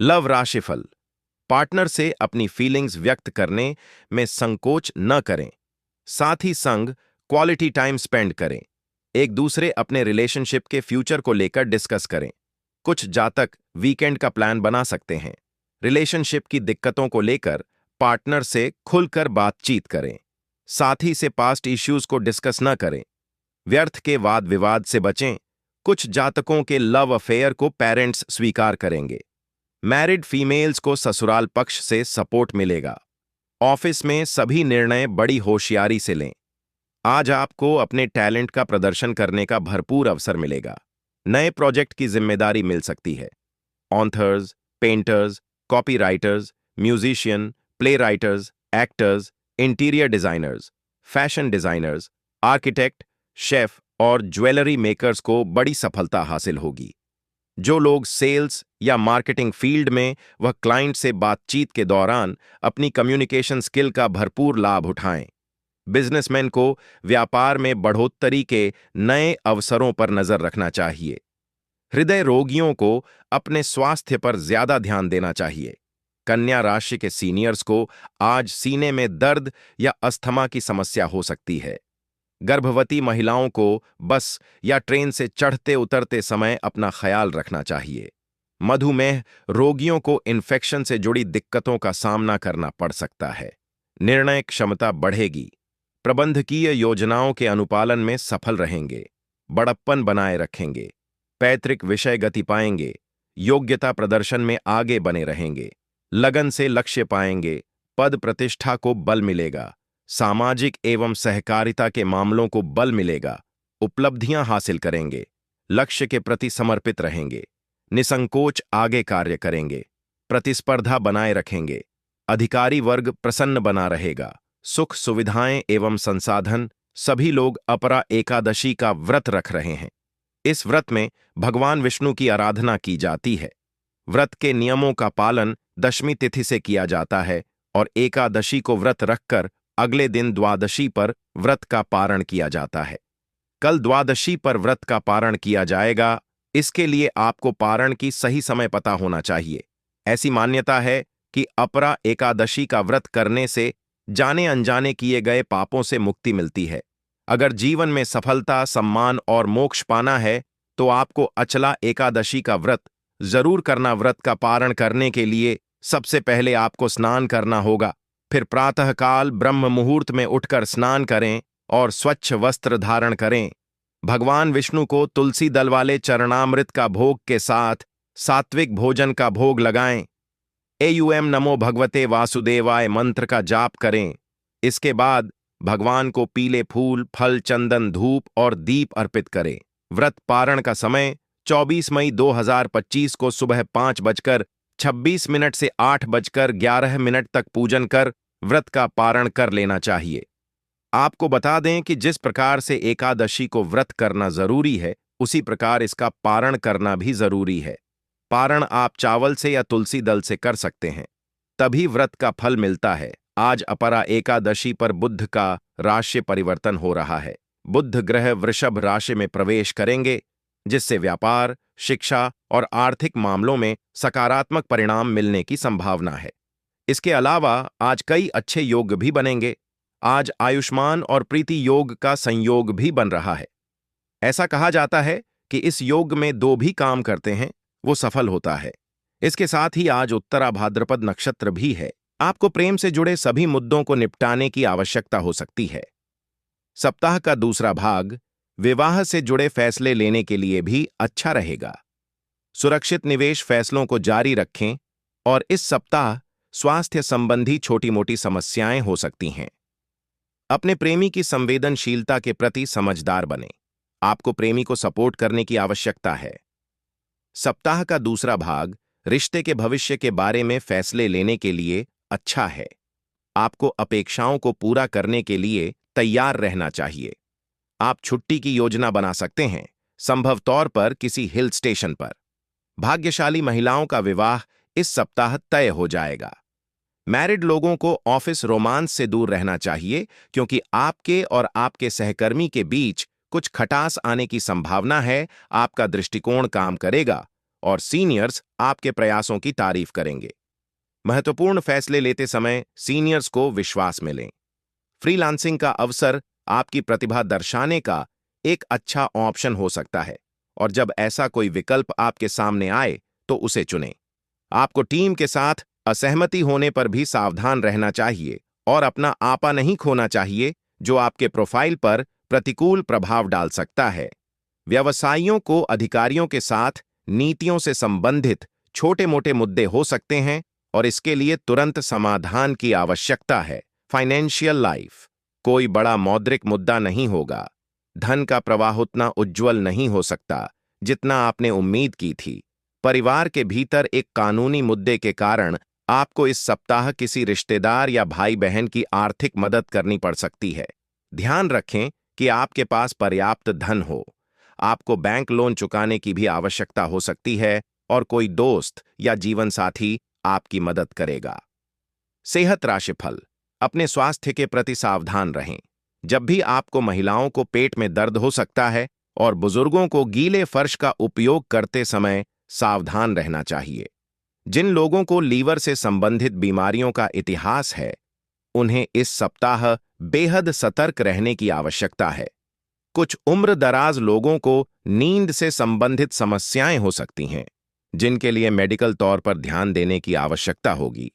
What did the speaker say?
Love राशिफल। Partner से अपनी फीलिंग्स व्यक्त करने में संकोच न करें। साथ ही संग क्वालिटी टाइम स्पेंड करें। एक दूसरे अपने रिलेशनशिप के फ्यूचर को लेकर डिस्कस करें। कुछ जातक वीकेंड का प्लान बना सकते हैं। रिलेशनशिप की दिक्कतों को लेकर पार्टनर से खुलकर बातचीत करें। साथी से पास्ट इश्यूज को डिस्कस न करें। व्यर्थ के वाद विवाद से बचें। कुछ जातकों के लव अफेयर को पेरेंट्स स्वीकार करेंगे। मैरिड फीमेल्स को ससुराल पक्ष से सपोर्ट मिलेगा। ऑफिस में सभी निर्णय बड़ी होशियारी से लें। आज आपको अपने टैलेंट का प्रदर्शन करने का भरपूर अवसर मिलेगा। नए प्रोजेक्ट की जिम्मेदारी मिल सकती है। Authors, painters, copywriters, musician, play writers, actors, interior designers, fashion designers, architect, chef और ज्वेलरी मेकर्स को बड़ी सफलता हासिल होगी। जो लोग सेल्स या मार्केटिंग फील्ड में वह क्लाइंट से बातचीत के दौरान अपनी कम्युनिकेशन स्किल का भरपूर लाभ उठाएं। बिजनेसमैन को व्यापार में बढ़ोतरी के नए अवसरों पर नजर रखना चाहिए। हृदय रोगियों को अपने स्वास्थ्य पर ज्यादा ध्यान देना चाहिए। कन्या राशि के सीनियर्स को आज सीने में दर्द या अस्थमा की समस्या हो सकती है। गर्भवती महिलाओं को बस या ट्रेन से चढ़ते उतरते समय अपना ख्याल रखना चाहिए। मधुमेह रोगियों को इन्फेक्शन से जुड़ी दिक्कतों का सामना करना पड़ सकता है। निर्णय क्षमता बढ़ेगी। प्रबंधकीय योजनाओं के अनुपालन में सफल रहेंगे। बड़प्पन बनाए रखेंगे। पैतृक विषय गति पाएंगे। योग्यता प्रदर्शन में आगे बने रहेंगे। लगन से लक्ष्य पाएंगे। पद प्रतिष्ठा को बल मिलेगा। सामाजिक एवं सहकारिता के मामलों को बल मिलेगा। उपलब्धियां हासिल करेंगे। लक्ष्य के प्रति समर्पित रहेंगे। निसंकोच आगे कार्य करेंगे। प्रतिस्पर्धा बनाए रखेंगे। अधिकारी वर्ग प्रसन्न बना रहेगा। सुख सुविधाएं एवं संसाधन। सभी लोग अपरा एकादशी का व्रत रख रहे हैं। इस व्रत में भगवान विष्णु की आराधना की जाती है। व्रत के नियमों का पालन दशमी तिथि से किया जाता है और एकादशी को व्रत रखकर अगले दिन द्वादशी पर व्रत का पारण किया जाता है। कल द्वादशी पर व्रत का पारण किया जाएगा। इसके लिए आपको पारण की सही समय पता होना चाहिए। ऐसी मान्यता है कि अपरा एकादशी का व्रत करने से जाने अनजाने किए गए पापों से मुक्ति मिलती है। अगर जीवन में सफलता, सम्मान और मोक्ष पाना है तो आपको अचला एकादशी का व्रत जरूर करना। व्रत का पारण करने के लिए सबसे पहले आपको स्नान करना होगा। फिर प्रातःकाल ब्रह्म मुहूर्त में उठकर स्नान करें और स्वच्छ वस्त्र धारण करें। भगवान विष्णु को तुलसी दल वाले चरणामृत का भोग के साथ सात्विक भोजन का भोग लगाएं। एयुएम नमो भगवते वासुदेवाय मंत्र का जाप करें। इसके बाद भगवान को पीले फूल, फल, चंदन, धूप और दीप अर्पित करें। व्रत पारण का समय 24 मई 2025 को सुबह 5:26 से 8:11 तक पूजन कर व्रत का पारण कर लेना चाहिए। आपको बता दें कि जिस प्रकार से एकादशी को व्रत करना जरूरी है, उसी प्रकार इसका पारण करना भी जरूरी है। पारण आप चावल से या तुलसी दल से कर सकते हैं, तभी व्रत का फल मिलता है। आज अपरा एकादशी पर बुध का राशि परिवर्तन हो रहा है। बुध ग्रह वृषभ राशि में प्रवेश करेंगे, जिससे व्यापार, शिक्षा और आर्थिक मामलों में सकारात्मक परिणाम मिलने की संभावना है। इसके अलावा आज कई अच्छे योग भी बनेंगे। आज आयुष्मान और प्रीति योग का संयोग भी बन रहा है। ऐसा कहा जाता है कि इस योग में दो भी काम करते हैं वो सफल होता है। इसके साथ ही आज उत्तरा भाद्रपद नक्षत्र भी है। आपको प्रेम से जुड़े सभी मुद्दों को निपटाने की आवश्यकता हो सकती है। सप्ताह का दूसरा भाग विवाह से जुड़े फैसले लेने के लिए भी अच्छा रहेगा। सुरक्षित निवेश फैसलों को जारी रखें और इस सप्ताह स्वास्थ्य संबंधी छोटी मोटी समस्याएं हो सकती हैं। अपने प्रेमी की संवेदनशीलता के प्रति समझदार बनें। आपको प्रेमी को सपोर्ट करने की आवश्यकता है। सप्ताह का दूसरा भाग रिश्ते के भविष्य के बारे में फैसले लेने के लिए अच्छा है। आपको अपेक्षाओं को पूरा करने के लिए तैयार रहना चाहिए। आप छुट्टी की योजना बना सकते हैं, संभव तौर पर किसी हिल स्टेशन पर। भाग्यशाली महिलाओं का विवाह इस सप्ताह तय हो जाएगा। मैरिड लोगों को ऑफिस रोमांस से दूर रहना चाहिए, क्योंकि आपके और आपके सहकर्मी के बीच कुछ खटास आने की संभावना है। आपका दृष्टिकोण काम करेगा और सीनियर्स आपके प्रयासों की तारीफ करेंगे। महत्वपूर्ण फैसले लेते समय सीनियर्स को विश्वास में लें। फ्रीलांसिंग का अवसर आपकी प्रतिभा दर्शाने का एक अच्छा ऑप्शन हो सकता है, और जब ऐसा कोई विकल्प आपके सामने आए तो उसे चुनें। आपको टीम के साथ असहमति होने पर भी सावधान रहना चाहिए और अपना आपा नहीं खोना चाहिए, जो आपके प्रोफाइल पर प्रतिकूल प्रभाव डाल सकता है। व्यवसायियों को अधिकारियों के साथ नीतियों से संबंधित छोटे-मोटे मुद्दे हो सकते हैं और इसके लिए तुरंत समाधान की आवश्यकता है। फाइनेंशियल लाइफ कोई बड़ा मौद्रिक मुद्दा नहीं होगा। धन का प्रवाह उतना उज्ज्वल नहीं हो सकता जितना आपने उम्मीद की थी। परिवार के भीतर एक कानूनी मुद्दे के कारण आपको इस सप्ताह किसी रिश्तेदार या भाई बहन की आर्थिक मदद करनी पड़ सकती है। ध्यान रखें कि आपके पास पर्याप्त धन हो। आपको बैंक लोन चुकाने की भी आवश्यकता हो सकती है और कोई दोस्त या जीवन साथी आपकी मदद करेगा। सेहत राशिफल। अपने स्वास्थ्य के प्रति सावधान रहें। जब भी आपको महिलाओं को पेट में दर्द हो सकता है और बुजुर्गों को गीले फर्श का उपयोग करते समय सावधान रहना चाहिए। जिन लोगों को लीवर से संबंधित बीमारियों का इतिहास है, उन्हें इस सप्ताह बेहद सतर्क रहने की आवश्यकता है। कुछ उम्र दराज लोगों को नींद से संबंधित समस्याएं हो सकती हैं, जिनके लिए मेडिकल तौर पर ध्यान देने की आवश्यकता होगी।